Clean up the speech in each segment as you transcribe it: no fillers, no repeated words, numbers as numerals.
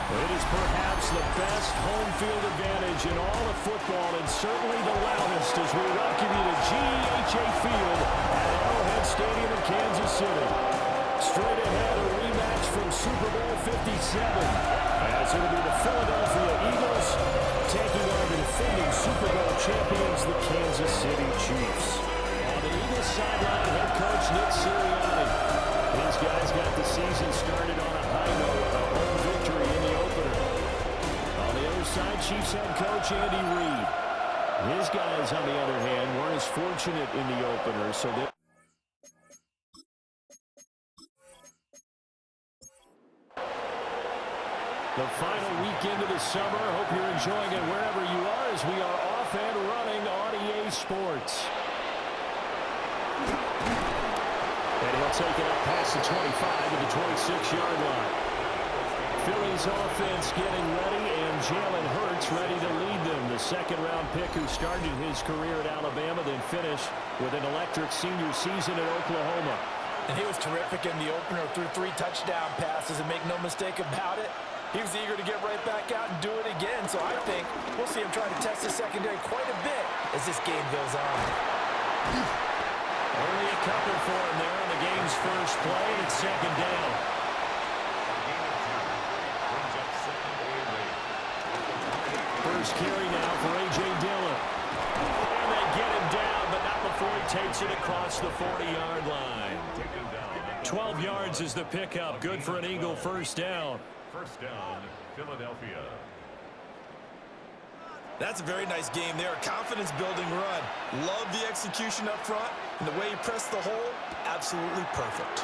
It is perhaps the best home field advantage in all of football, and certainly the loudest as we welcome you to GEHA Field at Arrowhead Stadium in Kansas City. Straight ahead, a rematch from Super Bowl 57, as it will be the Philadelphia Eagles taking on the defending Super Bowl champions, the Kansas City Chiefs. On the Eagles sideline, head coach Nick Sirianni. These guys got the season started on a high note with a home victory in the opener. On the other side, Chiefs head coach Andy Reid. His guys, on the other hand, weren't as fortunate in the opener, so they... The final weekend of the summer. Hope you're enjoying it wherever you are as we are off and running on EA Sports. And he'll take it up past the 25 to the 26-yard line. Philly's offense getting ready, and Jalen Hurts ready to lead them. The second-round pick who started his career at Alabama, then finished with an electric senior season at Oklahoma. And he was terrific in the opener, threw 3 touchdown passes, and make no mistake about it, he was eager to get right back out and do it again. So I think we'll see him trying to test the secondary quite a bit as this game goes on. Only a couple for him there on the game's first play, and it's second down. First carry now for A.J. Dillon. And they get him down, but not before he takes it across the 40-yard line. 12 yards is the pickup. Good for an Eagle first down. First down, Philadelphia. That's a very nice game there. Confidence-building run. Love the execution up front. And the way he pressed the hole, absolutely perfect.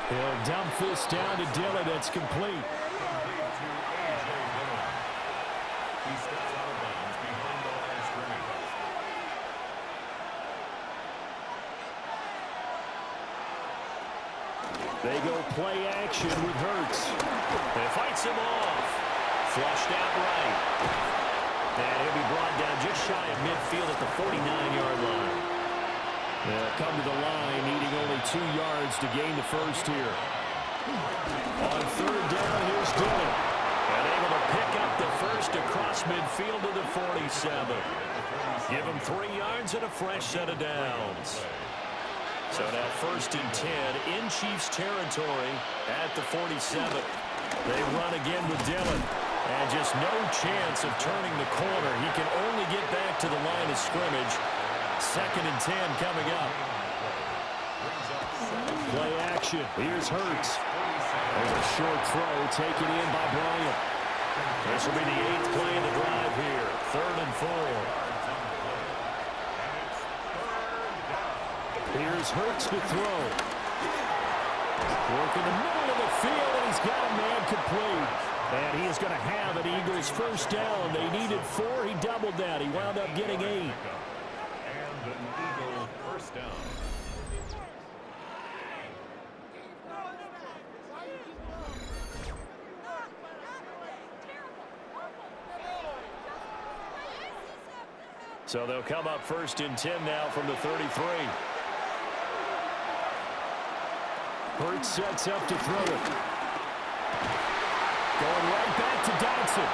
He'll dump this down to Dillon. That's complete. He steps out of bounds behind the line of scrimmage. They go play action with Hurts. They fights him off. Flushed out right. And he'll be brought down just shy of midfield at the 49-yard line. They'll come to the line, needing only 2 yards to gain the first here. On third down, here's Dillon. And able to pick up the first across midfield to the 47. Give him 3 yards and a fresh set of downs. So now first and 10 in Chiefs territory at the 47. They run again with Dillon. And just no chance of turning the corner. He can only get back to the line of scrimmage. Second and 10 coming up. Play action. Here's Hurts. There's a short throw taken in by Bryant. This will be the 8th play of the drive here. 3rd and 4. Here's Hurts to throw. Work in the middle of the field, and he's got a man complete. And he is going to have an Eagles first down. They needed 4. He doubled that. He wound up getting 8. And an Eagle first down. So they'll come up first and 10 now from the 33. Hurts sets up to throw it. Going right back to Dodson.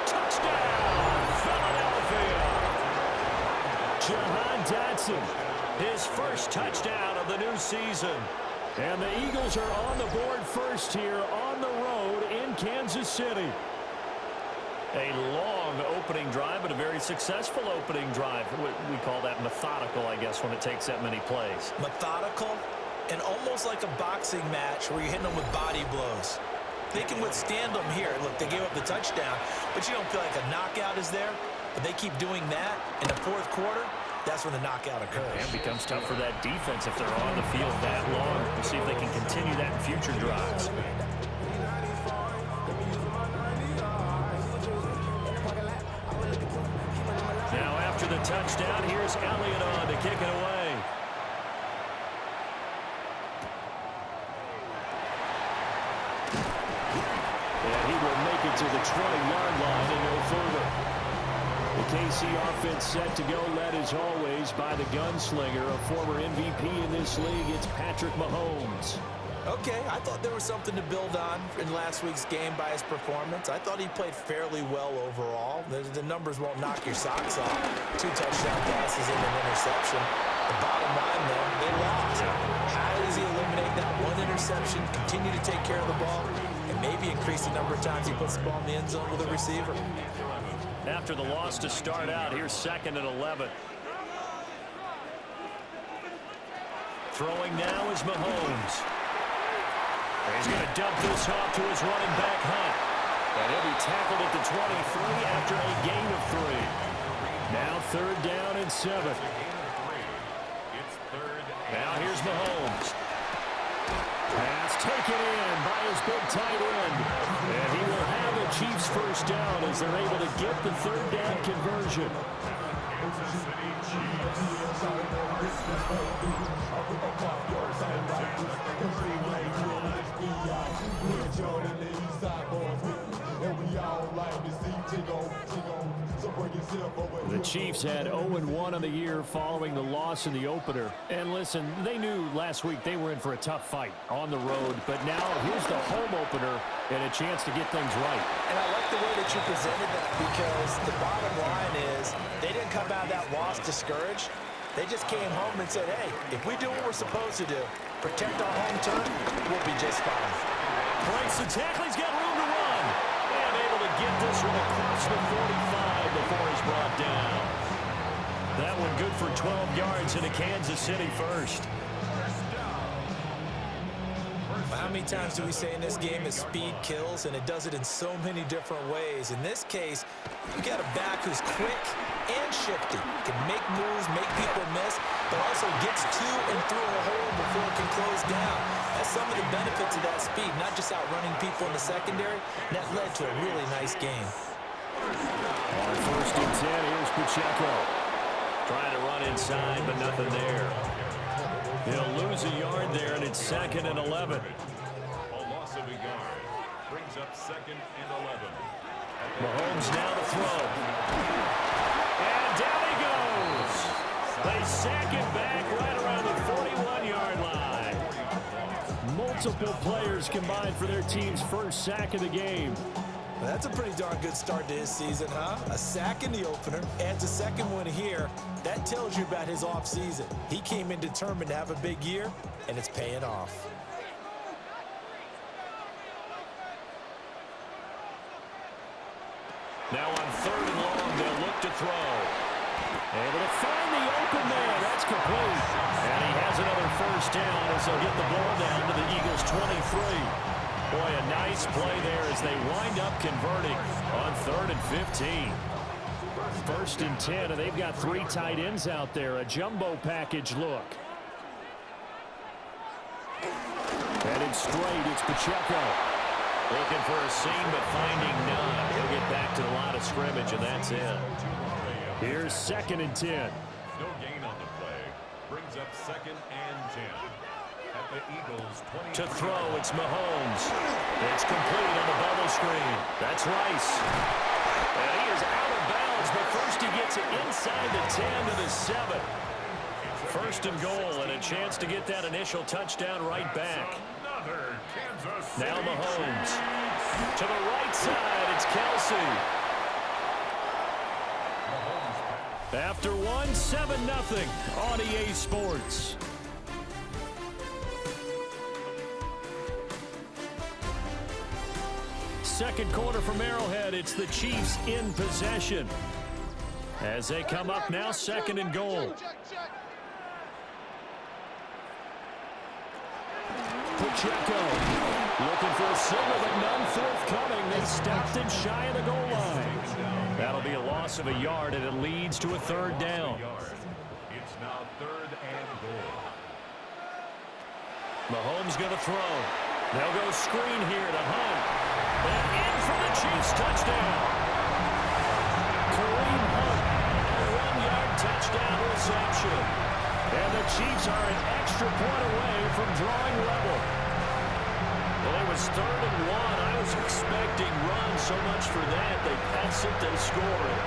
Touchdown, Philadelphia. Jahan Dodson, his first touchdown of the new season. And the Eagles are on the board first here on the road in Kansas City. A long opening drive, but a very successful opening drive. We call that methodical, I guess, when it takes that many plays. Methodical and almost like a boxing match where you're hitting them with body blows. They can withstand them here. Look, they gave up the touchdown, but you don't feel like a knockout is there. But they keep doing that in the 4th quarter. That's when the knockout occurs. And it becomes tough for that defense if they're on the field that long. We'll see if they can continue that in future drives. Now after the touchdown, here's Elliott on to kick it away. And he will make it to the 20-yard line and no further. The KC offense set to go, led as always by the gunslinger, a former MVP in this league. It's Patrick Mahomes. Okay, I thought there was something to build on in last week's game by his performance. I thought he played fairly well overall. The numbers won't knock your socks off. 2 touchdown passes and an interception. The bottom line, though, they lost. How does he eliminate that one interception, continue to take care of the ball, and maybe increase the number of times he puts the ball in the end zone with a receiver? After the loss to start out, here's 2nd and 11. Throwing now is Mahomes. He's going to dump this off to his running back, Hunt. And he'll be tackled at the 23 after a gain of 3. Now 3rd down and 7. Now here's Mahomes. Pass taken in by his big tight end. And he will have the Chiefs first down as they're able to get the 3rd down conversion. The Chiefs had 0-1 on the year following the loss in the opener. And listen, they knew last week they were in for a tough fight on the road. But now here's the home opener and a chance to get things right. And I like the way that you presented that, because the bottom line is they didn't come out of that loss discouraged. They just came home and said, hey, if we do what we're supposed to do, protect our home turf, we'll be just fine. Breaks the tackle. He's got room to run. And able to get this one across the 45 before he's brought down. That one good for 12 yards into Kansas City first. How many times do we say in this game that speed kills, and it does it in so many different ways? In this case, you got a back who's quick and shifty, can make moves, make people miss, but also gets to and through a hole before it can close down. That's some of the benefits of that speed, not just outrunning people in the secondary. And that led to a really nice game. On 1st and 10, here's Pacheco. Trying to run inside, but nothing there. He'll lose a yard there, and it's 2nd and 11. A loss of a yard brings up 2nd and 11. Mahomes now to throw. And down he goes. They sack it back right around the 41-yard line. Multiple players combined for their team's first sack of the game. Well, that's a pretty darn good start to his season, huh? A sack in the opener, adds a 2nd one here. That tells you about his offseason. He came in determined to have a big year, and it's paying off. Now on 3rd and long, they'll look to throw. Able to find the open man. That's complete. And he has another first down as they'll get the ball down to the Eagles' 23. Boy, a nice play there as they wind up converting on 3rd and 15. 1st and 10, and they've got 3 tight ends out there. A jumbo package look. Headed straight, it's Pacheco. Looking for a seam, but finding none. He'll get back to the line of scrimmage, and that's it. Here's 2nd and 10. No gain on the play. Brings up 2nd and 10. At the Eagles' 20. To throw, it's Mahomes. It's complete on the bubble screen. That's Rice. And he is out of bounds, but first he gets it inside the 10 to the 7. 1st and goal, and a chance to get that initial touchdown right back. Now Mahomes. To the right side, it's Kelsey. After one, 7-0 on EA Sports. Second quarter from Arrowhead, it's the Chiefs in possession. As they come up now, 2nd and goal. Pacheco looking for a signal, but none forthcoming. They stepped in shy of the goal line. That'll be a loss of a yard, and it leads to a 3rd down. It's now 3rd and goal. Mahomes going to throw. They'll go screen here to Hunt. And in for the Chiefs touchdown. Kareem Hunt, a 1-yard touchdown reception. And the Chiefs are an extra point away from drawing level. Well, it was 3rd and 1. I was expecting runs so much for that. They pass it, they score it.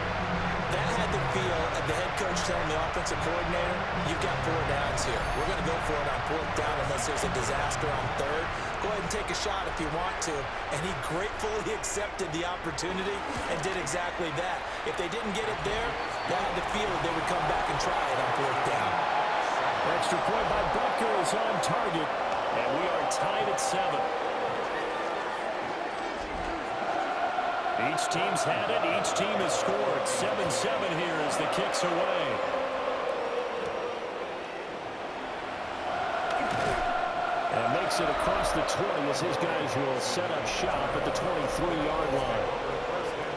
That had the feel of the head coach telling the offensive coordinator, you've got 4 downs here. We're going to go for it on 4th down unless there's a disaster on 3rd. Go ahead and take a shot if you want to. And he gratefully accepted the opportunity and did exactly that. If they didn't get it there, that had the feel that they would come back and try it on 4th down. Extra point by Butker is on target. And we are tied at 7. Each team's had it. Each team has scored. 7-7 here as the kick's away. And makes it across the 20 as his guys will set up shop at the 23-yard line.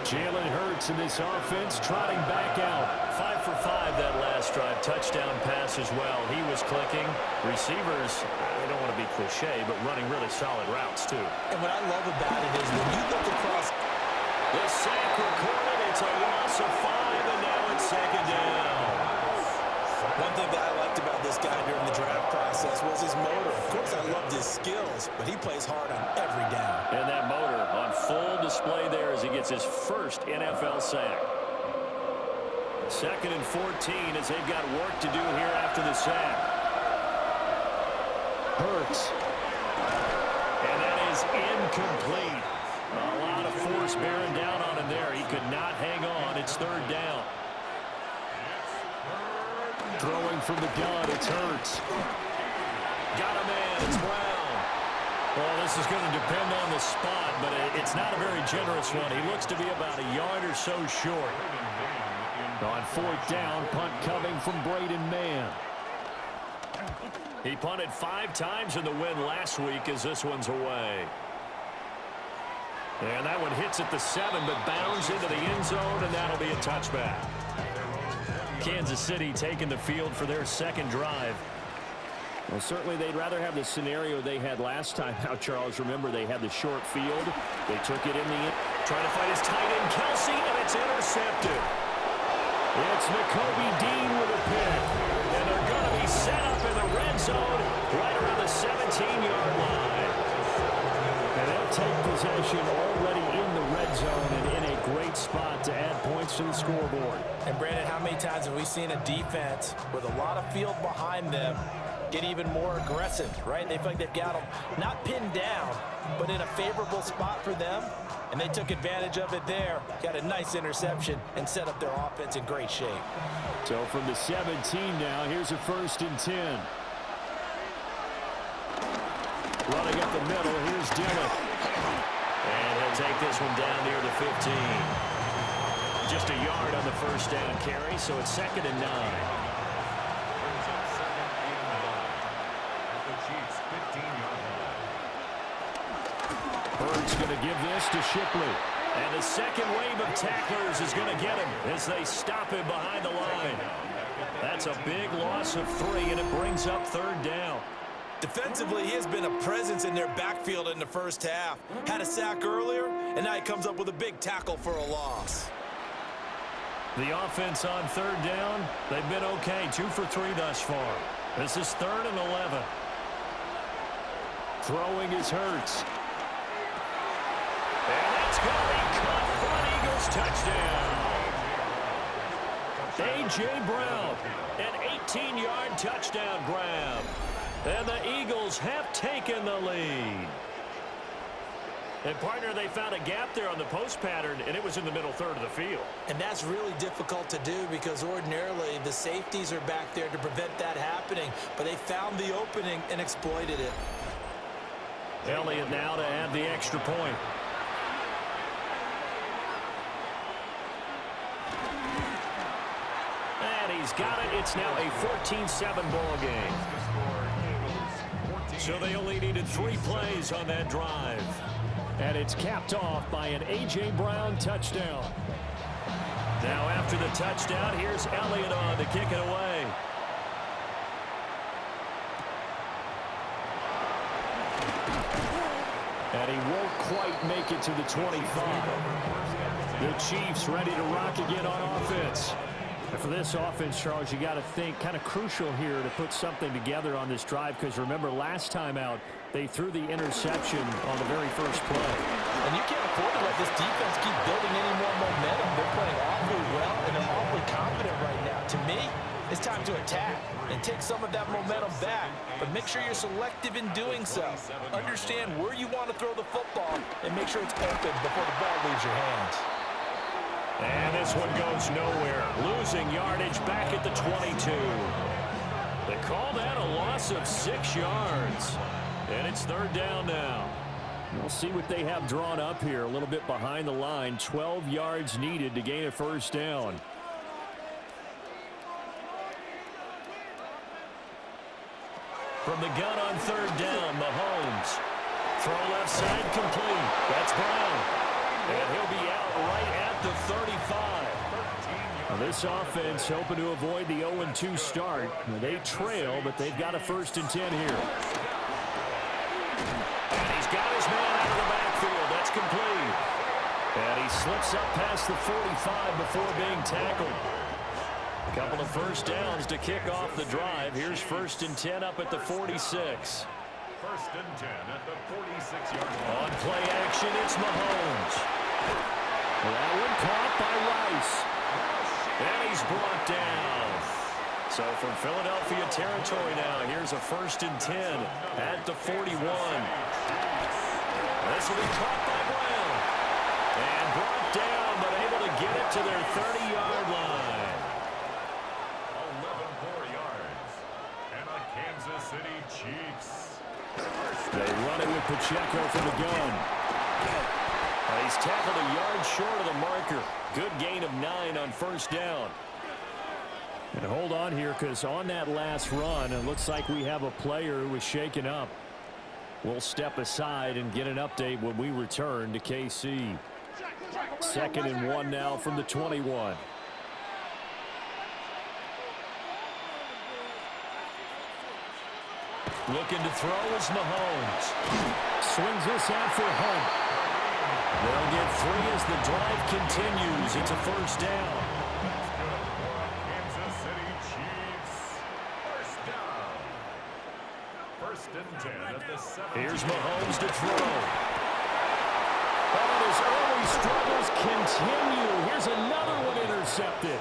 Jalen Hurts in this offense trotting back out. 5 for 5 that last drive. Touchdown pass as well. He was clicking. Receivers, I don't want to be cliche, but running really solid routes too. And what I love about it is when you look across the sack recorded. It's a loss of 5, and now it's 2nd down. One thing that I liked about this guy during the draft process was his motor. Of course, I loved his skills, but he plays hard on every down. And that motor on full display there as he gets his first NFL sack. 2nd and 14 as they've got work to do here after the sack. Hurts. And that is incomplete. A lot of force bearing down on him there. He could not hang on. It's 3rd down. Throwing from the gun, it's Hurts. Got a man, it's Brown. Well, this is going to depend on the spot, but it's not a very generous one. He looks to be about a yard or so short. On 4th down, punt coming from Braden Mann. He punted 5 times in the win last week as this one's away. And that one hits at the 7, but bounds into the end zone, and that'll be a touchback. Kansas City taking the field for their 2nd drive. Well, certainly they'd rather have the scenario they had last time out, Charles. Remember, they had the short field. They took it in the end. Trying to fight his tight end, Kelsey, and it's intercepted. It's Nakobe Dean with a pick. And they're going to be set up in the red zone right around the 17-yard line. And they'll take possession already in the red zone and in a great spot to add points to the scoreboard. And, Brandon, how many times have we seen a defense with a lot of field behind them get even more aggressive, right? They feel like they've got them not pinned down, but in a favorable spot for them, and they took advantage of it there. Got a nice interception and set up their offense in great shape. So from the 17 now, here's a 1st and 10. Running up the middle, here's Dillon. And he'll take this one down near the 15. Just a yard on the 1st down carry, so it's 2nd and 9. Brings up 2nd and 9 at the Chiefs' 15-yard line. Bird's going to give this to Shipley. And the second wave of tacklers is going to get him as they stop him behind the line. That's a big loss of 3, and it brings up 3rd down. Defensively, he has been a presence in their backfield in the first half. Had a sack earlier, and now he comes up with a big tackle for a loss. The offense on 3rd down, they've been okay. 2 for 3 thus far. This is 3rd and 11. Throwing is Hurts. And that's going to be caught for an Eagles touchdown. A.J. Brown, an 18-yard touchdown grab. And the Eagles have taken the lead. And, partner, they found a gap there on the post pattern, and it was in the middle 3rd of the field. And that's really difficult to do because ordinarily the safeties are back there to prevent that happening. But they found the opening and exploited it. Elliott now to add the extra point. And he's got it. It's now a 14-7 ball game. So they only needed 3 plays on that drive. And it's capped off by an A.J. Brown touchdown. Now after the touchdown, here's Elliott on to kick it away. And he won't quite make it to the 25. The Chiefs ready to rock again on offense. And for this offense, Charles, you got to think kind of crucial here to put something together on this drive because remember last time out, They threw the interception on the very first play. And you can't afford to let this defense keep building any more momentum. They're playing awfully well, and they're awfully confident right now. To me, it's time to attack and take some of that momentum back. But make sure you're selective in doing so. Understand where you want to throw the football and make sure it's open before the ball leaves your hands. And this one goes nowhere. Losing yardage back at the 22. They call that a loss of 6 yards. And it's third down now. We'll see what they have drawn up here. A little bit behind the line. 12 yards needed to gain a first down. From the gun on third down, Mahomes. Throw left side complete. That's Brown. And he'll be out right at the 35. Now this offense hoping to avoid the 0-2 start. They trail, but they've got a 1st and 10 here. And he's got his man out of the backfield. That's complete. And he slips up past the 45 before being tackled. A couple of first downs to kick off the drive. Here's 1st and 10 up at the 46. 1st and 10 at the 46-yard line. On play action, it's Mahomes. That one caught by Rice. And he's brought down. So from Philadelphia territory now, here's a 1st and 10 at the 41. This will be caught by Brown. And brought down, but able to get it to their 30-yard line. 11 more yards. And a Kansas City Chiefs. They run it with Pacheco from the gun. He's tackled a yard short of the marker. Good gain of 9 on 1st down. And hold on here, because on that last run, it looks like we have a player who was shaken up. We'll step aside and get an update when we return to KC. 2nd and 1 now from the 21. Looking to throw is Mahomes. Swings this out for Hunt. They'll get 3 as the drive continues. It's a 1st down. Kansas City Chiefs. 1st down. 1st and 10 at the 7. Here's Mahomes to throw. And his early struggles continue. Here's another one intercepted.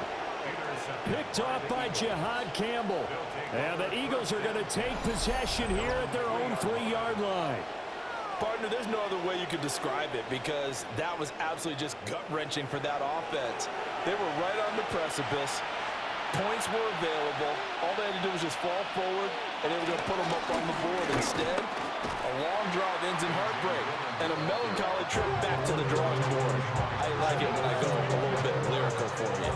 Picked off by Jihad Campbell. And the Eagles are going to take possession here at their own 3-yard line. Partner, there's no other way you could describe it, because that was absolutely just gut-wrenching for that offense. They were right on the precipice. Points were available. All they had to do was just fall forward, and they were going to put them up on the board. Instead, a long drive ends in heartbreak and a melancholy trip back to the drawing board. I like it when I go a little bit lyrical for you.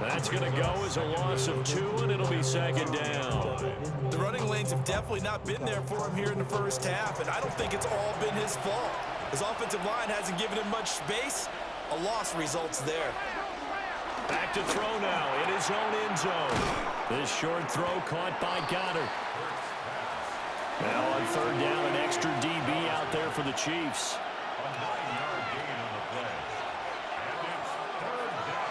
That's going to go as a loss of 2, and it'll be 2nd down. The running lanes have definitely not been there for him here in the first half, and I don't think it's all been his fault. His offensive line hasn't given him much space. A loss results there. Back to throw now in his own end zone. This short throw caught by Goddard. Now on 3rd down, an extra DB out there for the Chiefs. A 9-yard gain on the play. And it's 3rd down.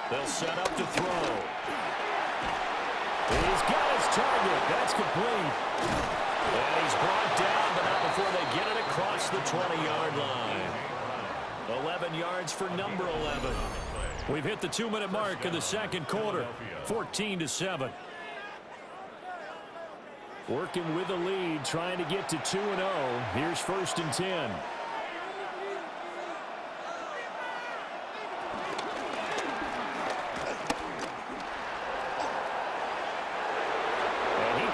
They'll set up to throw. He's got his target. That's complete. And he's brought down, but not before they get it across the 20-yard line. 11 yards for number 11. We've hit the 2-minute mark in the 2nd quarter. 14-7. Working with the lead, trying to get to 2-0. Here's 1st and 10.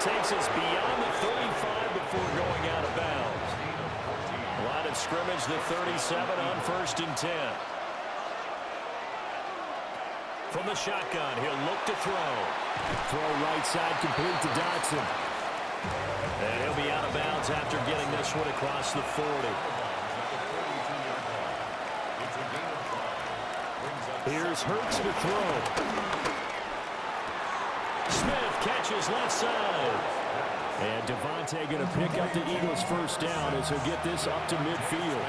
Takes us beyond the 35 before going out of bounds. Line of scrimmage, the 37 on 1st and 10. From the shotgun, he'll look to throw. Throw right side, complete to Dotson. And he'll be out of bounds after getting this one across the 40. Here's Hurts to throw. Smith catches left side. And Devontae going to pick up the Eagles' 1st down as he'll get this up to midfield.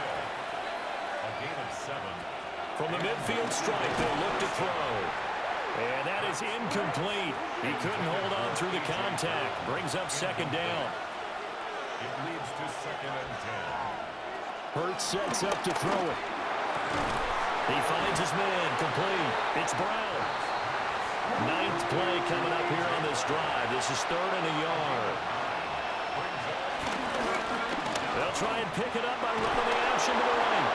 A gain of 7. From the midfield stripe, they'll look to throw. And that is incomplete. He couldn't hold on through the contact. Brings up second down. It leads to 2nd and 10. Hurts sets up to throw it. He finds his man, complete. It's Brown. 9th play coming up here on this drive. This is 3rd and a yard. They'll try and pick it up by running the action to the right.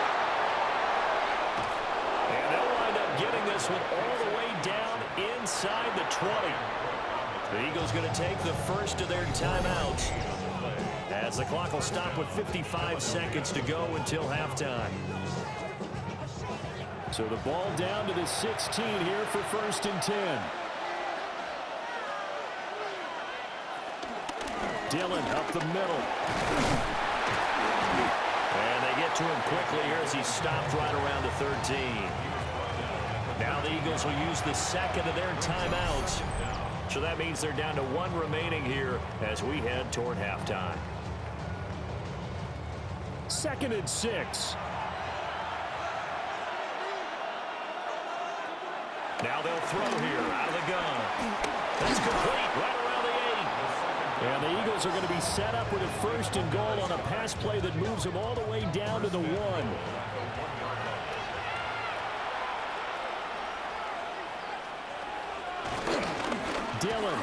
And they'll wind up getting this one all the way down inside the 20. The Eagles going to take the first of their timeouts, as the clock will stop with 55 seconds to go until halftime. So the ball down to the 16 here for 1st and 10. Dillon up the middle. And they get to him quickly here as he stopped right around the 13. Now the Eagles will use the second of their timeouts. So that means they're down to 1 remaining here as we head toward halftime. 2nd and 6. Now they'll throw here out of the gun. That's complete right around the 8. And the Eagles are going to be set up with a 1st and goal on a pass play that moves them all the way down to the 1. Dillon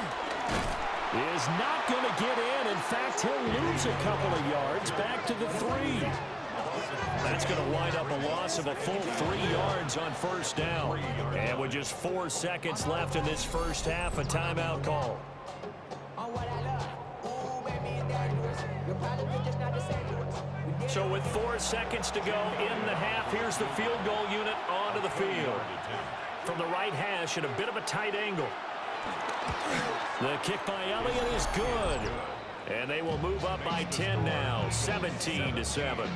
is not going to get in. In fact, he'll lose a couple of yards back to the 3. That's going to wind up a loss of a full 3 yards on 1st down. And with just 4 seconds left in this first half, a timeout call. So with 4 seconds to go in the half, here's the field goal unit onto the field. From the right hash at a bit of a tight angle. The kick by Elliott is good. And they will move up by 10 now, 17-7.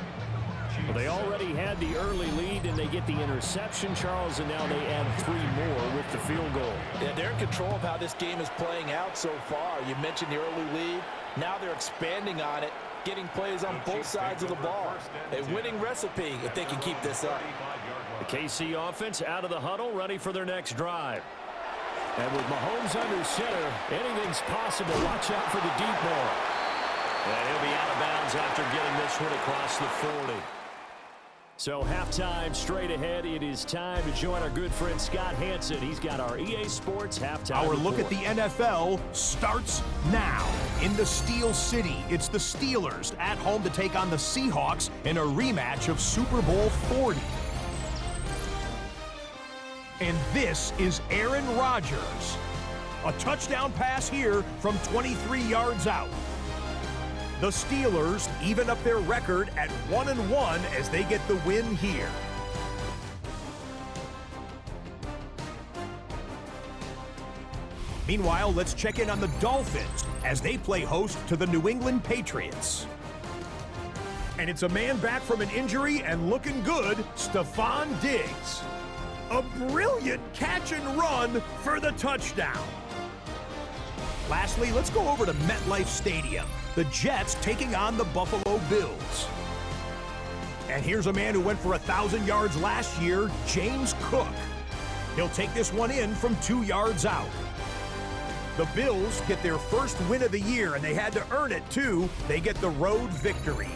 Well, they already had the early lead, and they get the interception, Charles, and now they add 3 more with the field goal. Yeah, they're in control of how this game is playing out so far. You mentioned the early lead. Now they're expanding on it, getting plays on both sides of the ball. A winning recipe if they can keep this up. The KC offense out of the huddle, ready for their next drive. And with Mahomes under center, anything's possible. Watch out for the deep ball. And he'll be out of bounds after getting this one across the 40. So halftime straight ahead. It is time to join our good friend Scott Hansen. He's got our EA Sports halftime Our report. look at the NFL starts now. In the Steel City, it's the Steelers at home to take on the Seahawks in a rematch of Super Bowl 40. And this is Aaron Rodgers. A touchdown pass here from 23 yards out. The Steelers even up their record at 1-1 as they get the win here. Meanwhile, let's check in on the Dolphins as they play host to the New England Patriots. And it's a man back from an injury and looking good, Stephon Diggs. A brilliant catch and run for the touchdown. Lastly, let's go over to MetLife Stadium. The Jets taking on the Buffalo Bills. And here's a man who went for 1,000 yards last year, James Cook. He'll take this one in from 2 yards out. The Bills get their first win of the year, and they had to earn it, too. They get the road victory.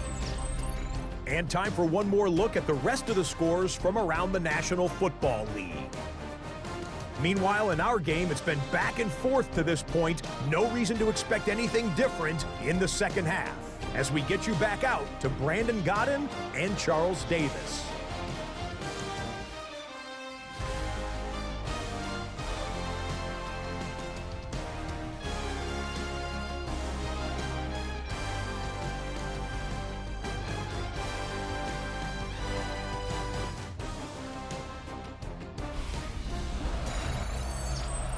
And time for one more look at the rest of the scores from around the National Football League. Meanwhile, in our game, it's been back and forth to this point. No reason to expect anything different in the second half as we get you back out to Brandon Godden and Charles Davis.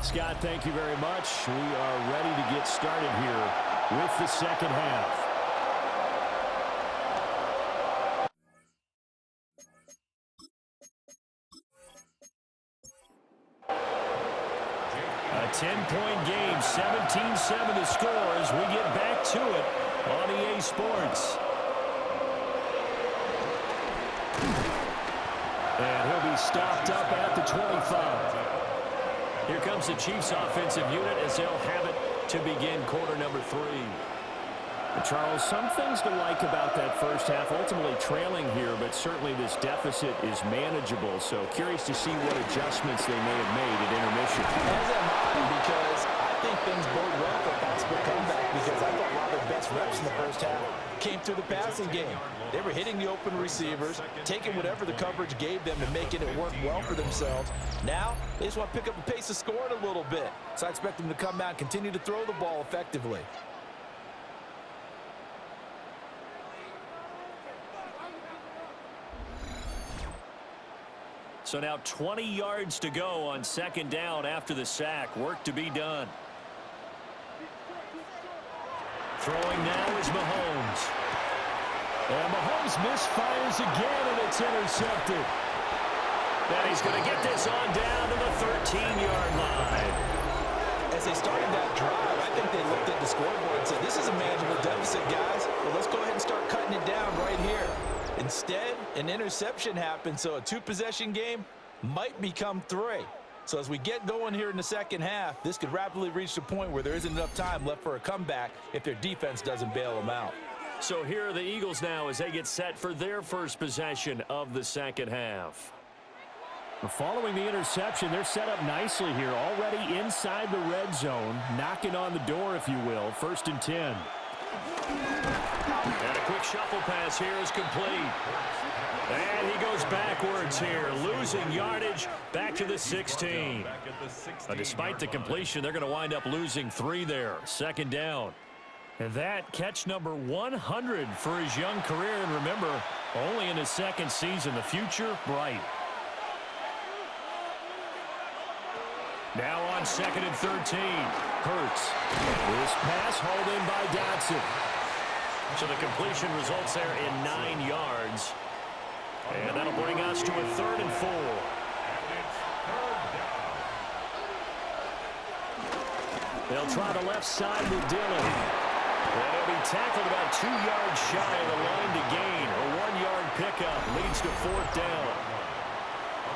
Scott, thank you very much. We are ready to get started here with the second half. A 10-point game, 17-7 the score as we get back to it on EA Sports. And he'll be stopped up at the 25. Here comes the Chiefs offensive unit as they'll have it to begin quarter number 3. Charles, some things to like about that first half, ultimately trailing here, but certainly this deficit is manageable. So curious to see what adjustments they may have made at intermission. As am I, because I think things bode well for a possible comeback, because I thought a lot of their best reps in the first half came through the passing game. They were hitting the open receivers, taking whatever the coverage gave them and making it work well for themselves. Now, they just want to pick up the pace of scoring a little bit. So I expect them to come out and continue to throw the ball effectively. So now 20 yards to go on second down after the sack. Work to be done. Throwing now is Mahomes. And Mahomes misfires again, and it's intercepted. And he's going to get this on down to the 13-yard line. As they started that drive, I think they looked at the scoreboard and said, this is a manageable deficit, guys. Well, let's go ahead and start cutting it down right here. Instead, an interception happened, so a 2-possession game might become 3. So as we get going here in the second half, this could rapidly reach the point where there isn't enough time left for a comeback if their defense doesn't bail them out. So here are the Eagles now as they get set for their first possession of the second half. Following the interception, they're set up nicely here, already inside the red zone, knocking on the door, if you will. 1st and 10. And a quick shuffle pass here is complete. And he goes backwards here, losing yardage back to the 16. Despite the completion, they're going to wind up losing 3 there. 2nd down. And that catch number 100 for his young career. And remember, only in his 2nd season, the future bright. Now on 2nd and 13. Hurts. This pass hauled in by Dotson. So the completion results there in 9 yards. And that'll bring us to a 3rd and 4. They'll try the left side with Dillon. And he'll be tackled about 2 yards shy of the line to gain. A 1-yard pickup leads to 4th down.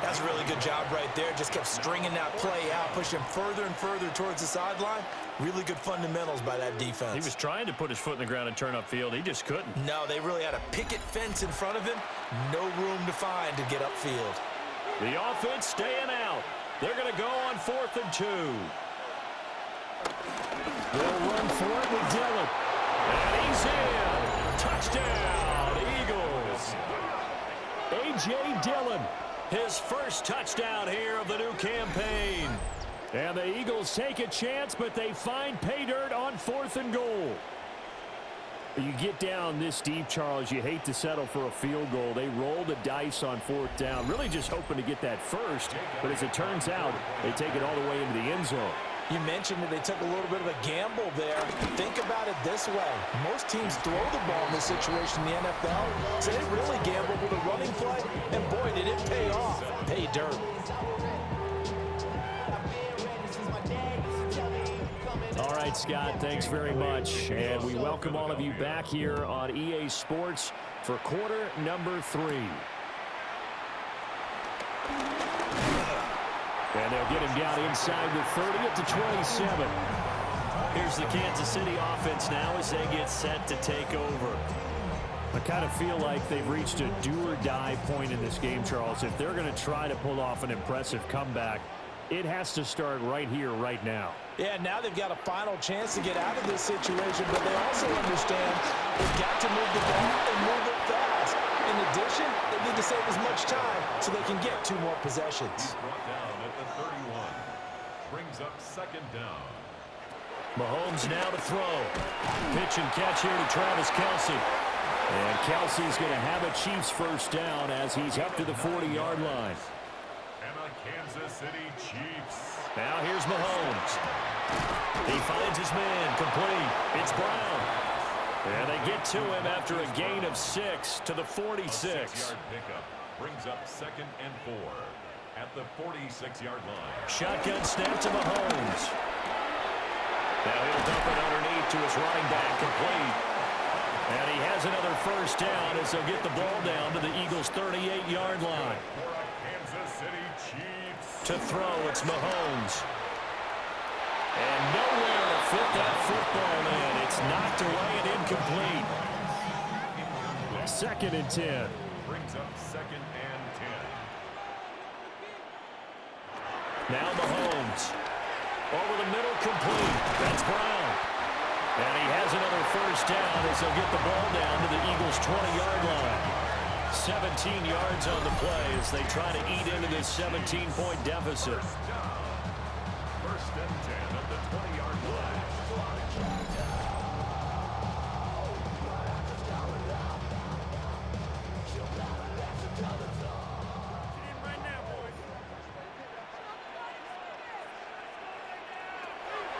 That's a really good job right there. Just kept stringing that play out, pushing further and further towards the sideline. Really good fundamentals by that defense. He was trying to put his foot in the ground and turn upfield. He just couldn't. No, they really had a picket fence in front of him. No room to find to get upfield. The offense staying out. They're going to go on 4th and 2. They'll run for it with Dillon. And he's in. Touchdown, Eagles. A.J. Dillon. His first touchdown here of the new campaign. And the Eagles take a chance, but they find pay dirt on 4th and goal. You get down this deep, Charles, you hate to settle for a field goal. They roll the dice on 4th down, really just hoping to get that first. But as it turns out, they take it all the way into the end zone. You mentioned that they took a little bit of a gamble there. Think about it this way. Most teams throw the ball in this situation in the NFL, so they really gambled with a running play, and boy, did it pay off. Pay dirt. All right, Scott, thanks very much. And we welcome all of you back here on EA Sports for quarter number 3. And they'll get him down inside the 30 at the 27. Here's the Kansas City offense now as they get set to take over. I kind of feel like they've reached a do-or-die point in this game, Charles. If they're going to try to pull off an impressive comeback, it has to start right here, right now. Yeah, now they've got a final chance to get out of this situation, but they also understand they've got to move the ball and move it fast. In addition, they need to save as much time so they can get 2 more possessions. Brought down at the 31. Brings up 2nd down. Mahomes now to throw. Pitch and catch here to Travis Kelce. And Kelce's going to have a Chiefs first down as he's up to the 40-yard line. And the Kansas City Chiefs. Now here's Mahomes. He finds his man complete. It's Brown. And they get to him after a gain of 6 to the 46. A 6-yard pickup brings up 2nd and 4 at the 46-yard line. Shotgun snap to Mahomes. Now he'll dump it underneath to his running back, complete. And he has another first down as they'll get the ball down to the Eagles' 38-yard line. For a Kansas City Chiefs. To throw, it's Mahomes. fit that football in. It's knocked away and incomplete. 2nd and 10. Brings up 2nd and 10. Now Mahomes. Over the middle, complete. That's Brown. And he has another first down as he'll get the ball down to the Eagles' 20-yard line. 17 yards on the play as they try to eat into this 17-point deficit. First and 10 at the 20-yard line.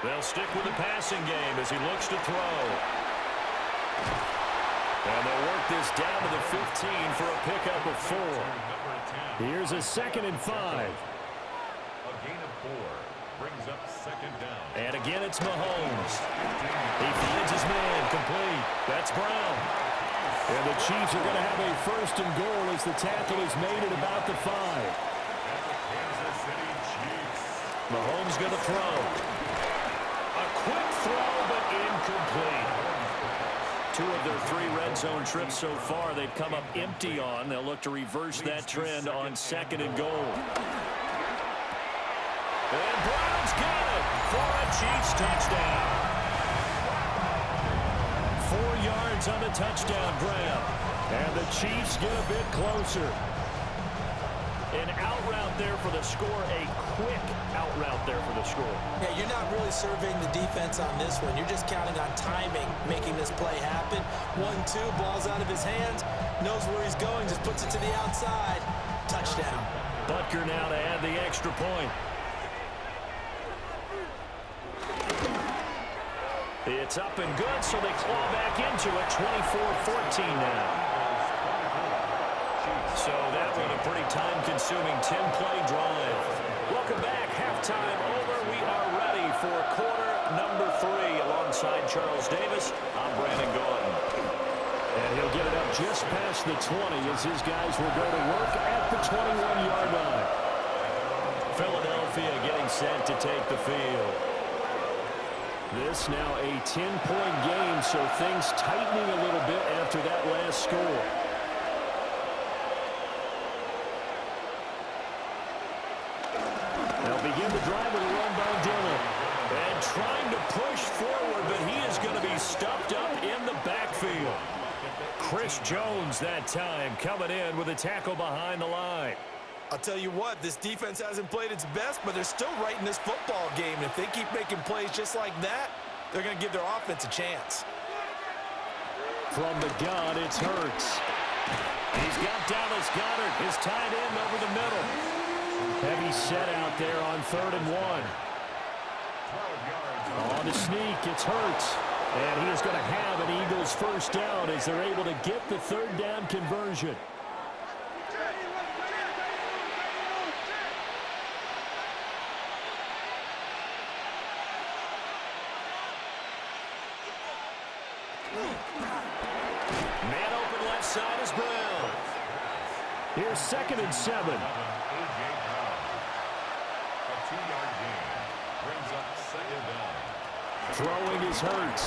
They'll stick with the passing game as he looks to throw. And they'll work this down to the 15 for a pickup of 4. Here's a 2nd and 5. A gain of 4 brings up 2nd down. And again, it's Mahomes. He finds his man, complete. That's Brown. And the Chiefs are going to have a 1st and goal as the tackle is made at about the 5. And the Kansas City Chiefs. Mahomes going to throw. A quick throw, but incomplete. 2 of their 3 red zone trips so far they've come up empty on. They'll look to reverse that trend on 2nd and goal. And Brown's got it for a Chiefs touchdown. 4 yards on the touchdown grab. And the Chiefs get a bit closer. An out route there for the score, a quick out route there for the score. Yeah, you're not really surveying the defense on this one. You're just counting on timing, making this play happen. 1-2, ball's out of his hands, knows where he's going, just puts it to the outside. Touchdown. Butker now to add the extra point. It's up and good, so they claw back into it, 24-14 now. So that was a pretty time-consuming 10-play drive. Welcome back. Halftime over. We are ready for quarter number 3. Alongside Charles Davis, I'm Brandon Gaudin. And he'll get it up just past the 20 as his guys will go to work at the 21-yard line. Philadelphia getting set to take the field. This now a 10-point game, so things tightening a little bit after that last score. They'll begin the drive with a run by Dillon. And trying to push forward, but he is going to be stuffed up in the backfield. Chris Jones that time coming in with a tackle behind the line. I'll tell you what, this defense hasn't played its best, but they're still right in this football game. And if they keep making plays just like that, they're going to give their offense a chance. From the gun, it's Hurts. He's got Dallas Goedert, his tight end over the middle. Heavy set out there on 3rd and 1. On the sneak, it's Hurts. And he is going to have an Eagles first down as they're able to get the 3rd down conversion. Man open left side is Brown. Here's 2nd and 7. A 2-yard gain brings up 2nd down. Throwing is Hurts.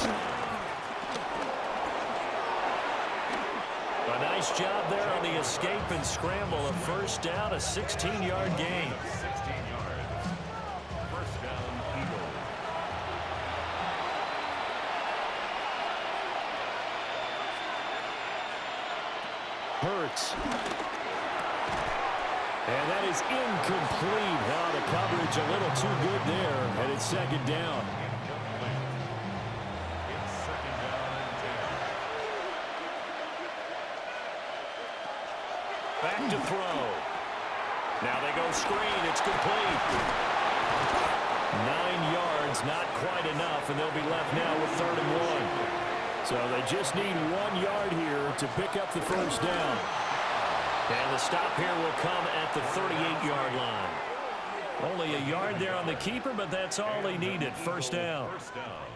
A nice job there on the escape and scramble. A first down, a 16-yard gain. 16 yards. First down, Eagles. Hurts. And that is incomplete. Now the coverage a little too good there, and it's 2nd down. It's 2nd down and 10. Back to throw. Now they go screen. It's complete. 9 yards, not quite enough, and they'll be left now with 3rd and 1. So they just need 1 yard here to pick up the first down. And the stop here will come at the 38-yard line. Only a yard there on the keeper, but that's all they needed. First down. First down.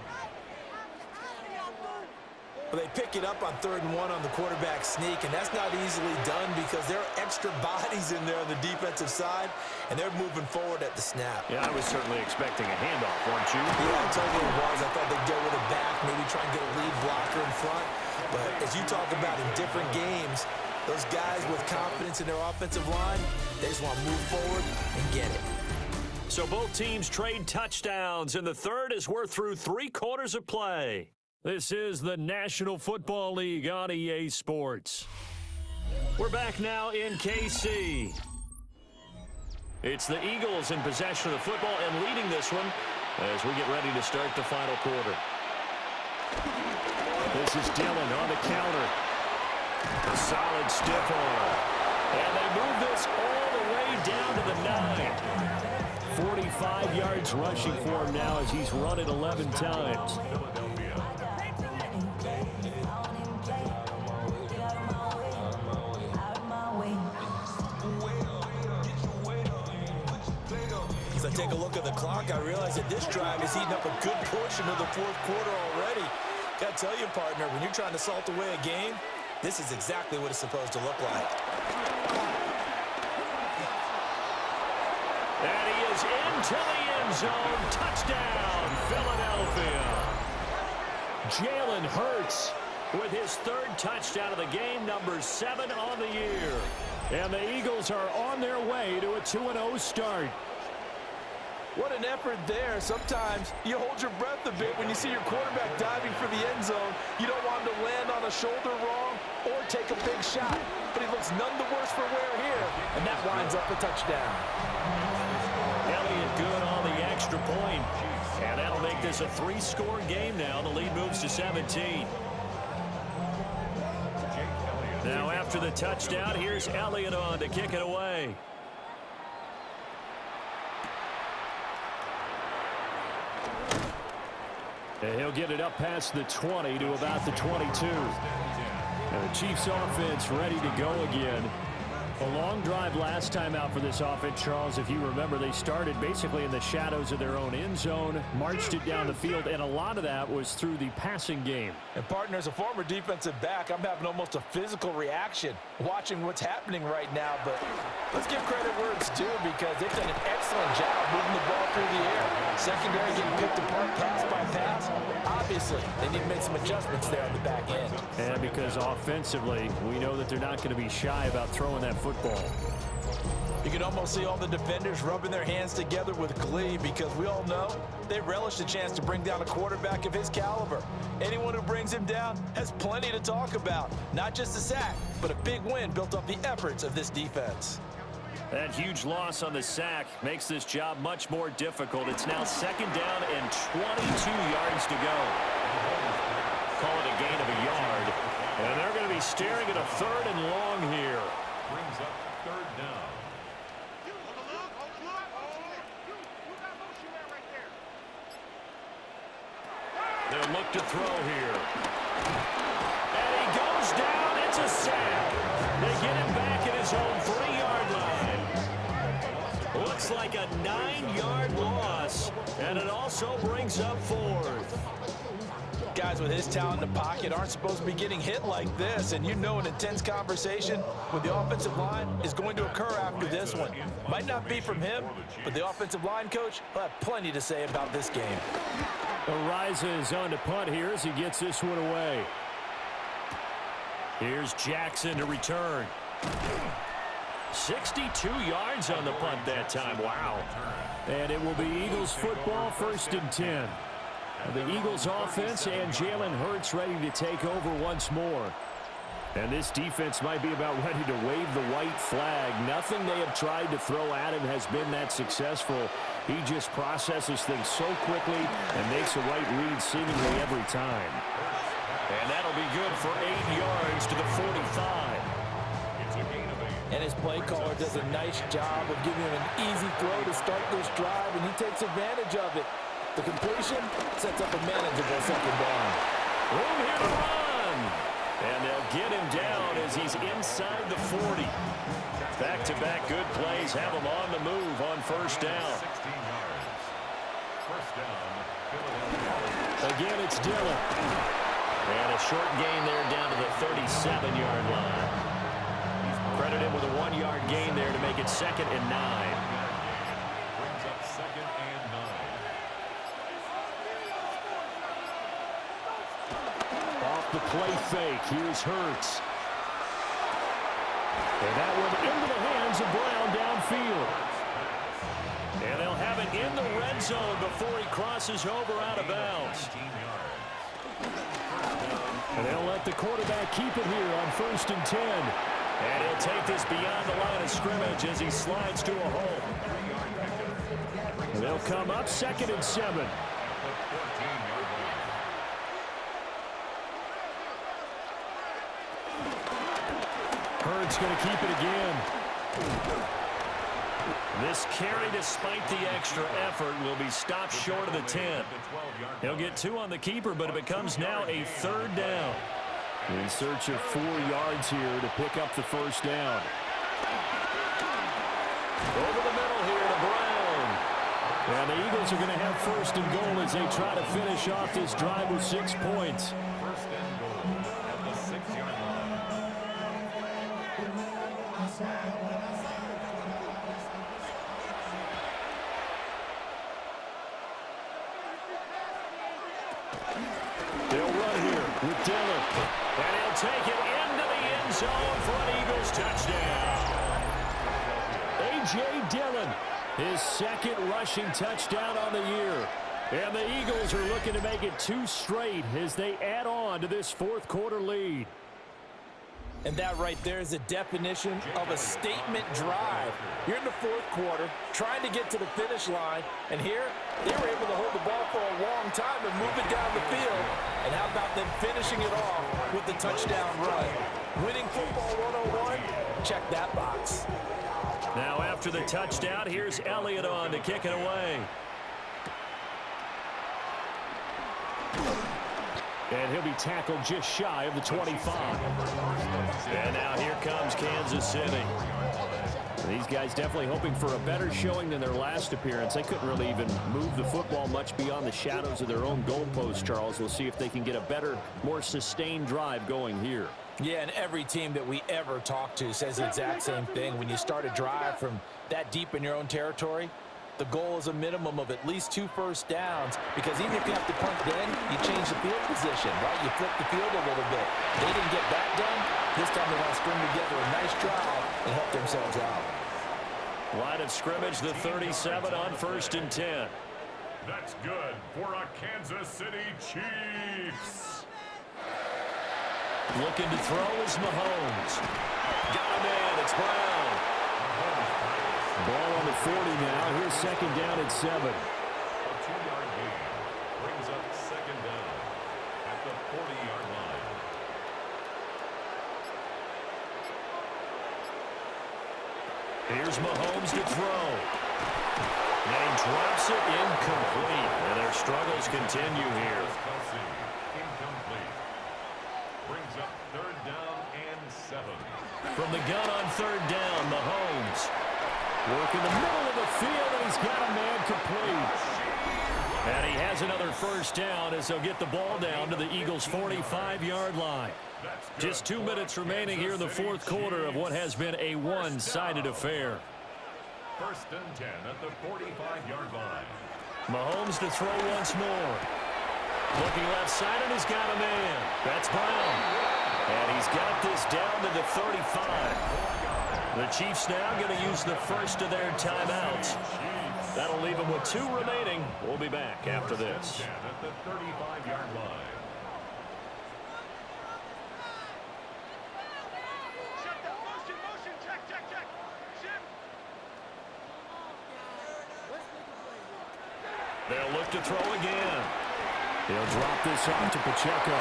Well, they pick it up on 3rd and 1 on the quarterback sneak, and that's not easily done because there are extra bodies in there on the defensive side, and they're moving forward at the snap. Yeah, I was certainly expecting a handoff, weren't you? Yeah, I totally was. I thought they'd go with it back, maybe try and get a lead blocker in front. But as you talk about in different games, those guys with confidence in their offensive line, they just want to move forward and get it. So both teams trade touchdowns, and the third as we're through 3 quarters of play. This is the National Football League on EA Sports. We're back now in KC. It's the Eagles in possession of the football and leading this one as we get ready to start the final quarter. This is Dillon on the counter. A solid stiff arm. And they move this all the way down to the 9. 45 yards rushing for him now as he's run it 11 times. As I take a look at the clock, I realize that this drive is eating up a good portion of the 4th quarter already. Gotta tell you, partner, when you're trying to salt away a game, this is exactly what it's supposed to look like. And he is into the end zone. Touchdown, Philadelphia. Jalen Hurts with his 3rd touchdown of the game, number 7 on the year. And the Eagles are on their way to a 2-0 start. What an effort there. Sometimes you hold your breath a bit when you see your quarterback diving for the end zone. You don't want him to land on a shoulder wrong or take a big shot. But he looks none the worse for wear here, and that winds up a touchdown. Elliott good on the extra point. And that'll make this a 3-score game now. The lead moves to 17. Now after the touchdown, here's Elliott on to kick it away. And he'll get it up past the 20 to about the 22. And the Chiefs offense ready to go again. A long drive last time out for this offense, Charles. If you remember, they started basically in the shadows of their own end zone, marched it down the field, and a lot of that was through the passing game. And partner, as a former defensive back, I'm having almost a physical reaction watching what's happening right now. But let's give credit where it's due because they've done an excellent job moving the ball through the air. Secondary getting picked apart pass by pass. Obviously, they need to make some adjustments there on the back end. And because offensively, we know that they're not going to be shy about throwing that football. You can almost see all the defenders rubbing their hands together with glee because we all know they relish the chance to bring down a quarterback of his caliber. Anyone who brings him down has plenty to talk about. Not just a sack, but a big win built off the efforts of this defense. That huge loss on the sack makes this job much more difficult. It's now 2nd down and 22 yards to go. Call it a gain of a yard. And they're going to be staring at a 3rd and long here. Brings up 3rd down. They'll look to throw here. And he goes down. It's a sack. They get him back at his own 3-yard line. Looks like a 9-yard loss. And it also brings up 4th. Guys with his talent in the pocket aren't supposed to be getting hit like this, and you know an intense conversation with the offensive line is going to occur after this one. Might not be from him, but the offensive line coach will have plenty to say about this game. Ariza is on to punt here as he gets this one away. Here's Jackson to return. 62 yards on the punt that time. Wow. And it will be Eagles football, 1st and 10. The Eagles offense and Jalen Hurts ready to take over once more. And this defense might be about ready to wave the white flag. Nothing they have tried to throw at him has been that successful. He just processes things so quickly and makes a right read seemingly every time. And that'll be good for 8 yards to the 45. And his play caller does a nice job of giving him an easy throw to start this drive, and he takes advantage of it. The completion sets up a manageable 2nd down. Room here to run. And they'll get him down as he's inside the 40. Back-to-back good plays have him on the move on 1st down. 16 yards. 1st down. Again, it's Dillon. And a short gain there down to the 37-yard line. Credited with a 1-yard gain there to make it 2nd and 9. Brings up 2nd and 9. Off the play fake. Here's Hurts. And that one into the hands of Brown downfield. And they'll have it in the red zone before he crosses over out of bounds. And they'll let the quarterback keep it here on 1st and 10. And he'll take this beyond the line of scrimmage as he slides to a hole. And they'll come up 2nd and 7. Hurts going to keep it again. This carry, despite the extra effort, will be stopped short of the 10. He'll get 2 on the keeper, but it becomes now a 3rd down. In search of 4 yards here to pick up the 1st down. Over the middle here to Brown. And the Eagles are going to have 1st and goal as they try to finish off this drive with 6 points. 1st and goal at the 6-yard line. They'll run here with Dillon. And he'll take it into the end zone for an Eagles touchdown. A.J. Dillon, his 2nd rushing touchdown on the year. And the Eagles are looking to make it 2 straight as they add on to this 4th quarter lead. And that right there is a definition of a statement drive. You're in the 4th quarter, trying to get to the finish line, and here they were able to hold the ball for a long time and move it down the field. And how about them finishing it off with the touchdown run? Winning football 101? Check that box. Now after the touchdown, here's Elliott on to kick it away. And he'll be tackled just shy of the 25. And now here comes Kansas City. These guys definitely hoping for a better showing than their last appearance. They couldn't really even move the football much beyond the shadows of their own goalpost, Charles. We'll see if they can get a better, more sustained drive going here. Yeah, and every team that we ever talk to says the exact same thing. When you start a drive from that deep in your own territory, the goal is a minimum of at least 2 first downs, because even if you have to punt then, you change the field position, right? You flip the field a little bit. They didn't get that done. This time they want to string together a nice drive and help themselves out. Line of scrimmage, the 37 on 1st and 10. That's good for a Kansas City Chiefs. Looking to throw is Mahomes. Got a man, it's Brown. Ball on the 40 now. Here's 2nd down at 7. A 2-yard gain brings up 2nd down at the 40-yard line. Here's Mahomes to throw. And he drops it incomplete. And their struggles continue here. Kelsey, incomplete. Brings up 3rd down and 7. From the gun on 3rd down, Mahomes. Work in the middle of the field, and he's got a man complete. And he has another 1st down as they'll get the ball down to the Eagles' 45-yard line. Just 2 minutes remaining here in the 4th quarter of what has been a one-sided affair. 1st and 10 at the 45-yard line. Mahomes to throw once more. Looking left side, and he's got a man. That's Brown. And he's got this down to the 35. The Chiefs now going to use the first of their timeouts. That'll leave them with 2 remaining. We'll be back after this. At the 35-yard line. They'll look to throw again. They'll drop this off to Pacheco.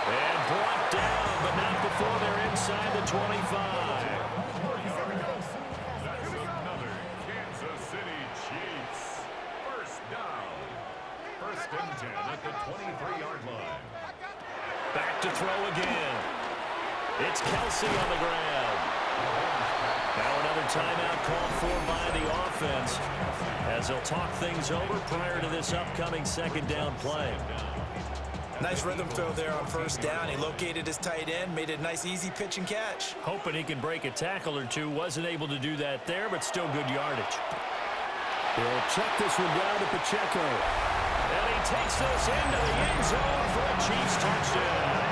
And brought down, but not before they're inside the 25. That's another Kansas City Chiefs. 1st down. 1st and 10 at the 23-yard line. Back to throw again. It's Kelsey on the ground. Now another timeout called for by the offense as they'll talk things over prior to this upcoming 2nd down play. Nice rhythm throw there on first down. He located his tight end, made it a nice, easy pitch and catch. Hoping he can break a tackle or two. Wasn't able to do that there, but still good yardage. He'll check this one down to Pacheco. And he takes this into the end zone for a Chiefs touchdown.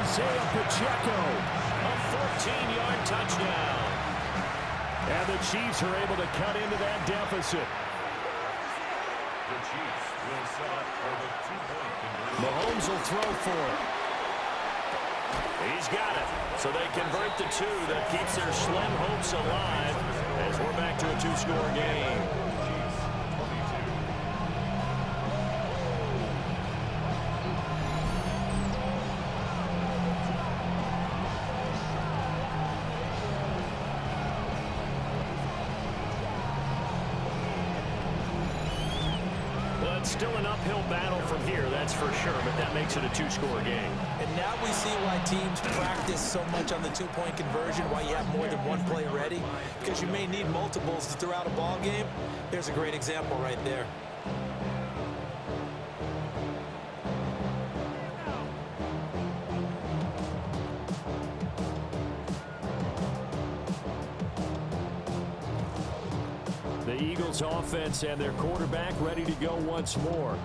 Isaiah Pacheco. A 14-yard touchdown. And the Chiefs are able to cut into that deficit. The Chiefs will set up for the 2-point conversion. Mahomes will throw for it. He's got it. So they convert the 2. That keeps their slim hopes alive as we're back to a 2-score game. Chiefs 22. Well, it's still an uphill battle from here, that's for sure, but that makes it a 2-score game. And now we see why teams practice so much on the 2-point conversion, why you have more than one play ready, because you may need multiples throughout a ball game. Here's a great example right there. The Eagles offense and their quarterback ready to go once more.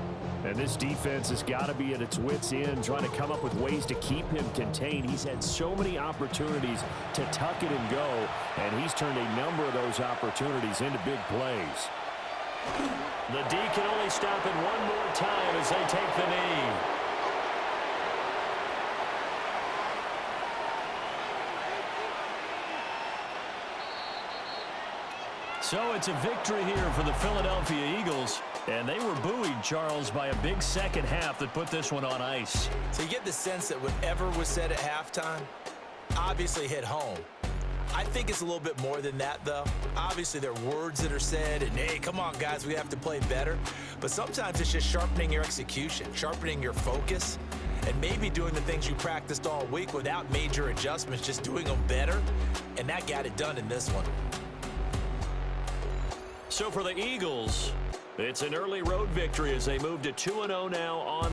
And this defense has got to be at its wits' end, trying to come up with ways to keep him contained. He's had so many opportunities to tuck it and go, and he's turned a number of those opportunities into big plays. The D can only stop it one more time as they take the knee. So it's a victory here for the Philadelphia Eagles. And they were buoyed, Charles, by a big second half that put this one on ice. So you get the sense that whatever was said at halftime obviously hit home. I think it's a little bit more than that, though. Obviously, there are words that are said, and, hey, come on, guys, we have to play better. But sometimes it's just sharpening your execution, sharpening your focus, and maybe doing the things you practiced all week without major adjustments, just doing them better. And that got it done in this one. So for the Eagles, it's an early road victory as they move to 2-0 now on